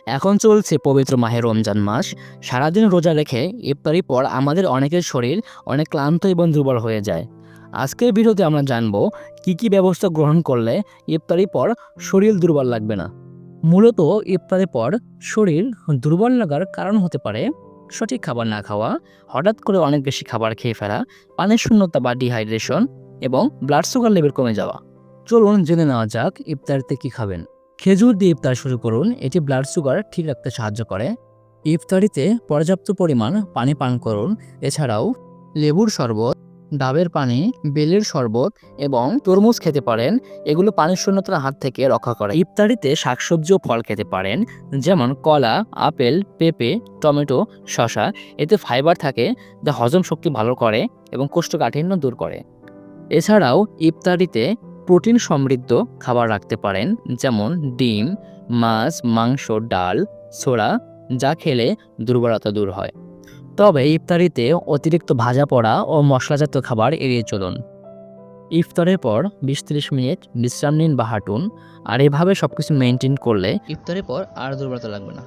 এখন চলছে পবিত্র মাহে রমজান মাস। সারাদিন রোজা রেখে ইফতারির পর আমাদের অনেকের শরীর অনেক ক্লান্ত এবং দুর্বল হয়ে যায়। আজকের ভিডিওতে আমরা জানব কি ব্যবস্থা গ্রহণ করলে ইফতারির পর শরীর দুর্বল লাগবে না। মূলত ইফতারের পর শরীর দুর্বল লাগার কারণ হতে পারে সঠিক খাবার না খাওয়া, হঠাৎ করে অনেক বেশি খাবার খেয়ে ফেলা, পানির শূন্যতা বা ডিহাইড্রেশন এবং ব্লাড সুগার লেভেল কমে যাওয়া। চলুন জেনে নেওয়া যাক ইফতারিতে কি খাবেন। খেজুর দিয়ে ইফতার শুরু করুন, এটি ব্লাড সুগার ঠিক রাখতে সাহায্য করে। ইফতারিতে পর্যাপ্ত পরিমাণ পানি পান করুন। এছাড়াও লেবুর শরবত, ডাবের পানি, বেলের শরবত এবং তরমুজ খেতে পারেন। এগুলো পানির শূন্যতার হাত থেকে রক্ষা করে। ইফতারিতে শাকসবজি ও ফল খেতে পারেন, যেমন কলা, আপেল, পেঁপে, টমেটো, শসা। এতে ফাইবার থাকে যা হজম শক্তি ভালো করে এবং কোষ্ঠকাঠিন্য দূর করে। এছাড়াও ইফতারিতে প্রোটিন সমৃদ্ধ খাবার রাখতে পারেন, যেমন ডিম, মাছ, মাংস, ডাল, ছোলা, যা খেলে দুর্বলতা দূর হয়। তবে ইফতারিতে অতিরিক্ত ভাজা পোড়া ও মশলাজাত খাবার এড়িয়ে চলুন। ইফতারের পর 20-30 মিনিট বিশ্রাম নিন বা হাঁটুন। আর এভাবে সবকিছু মেনটেন করলে ইফতারের পর আর দুর্বলতা লাগবে না।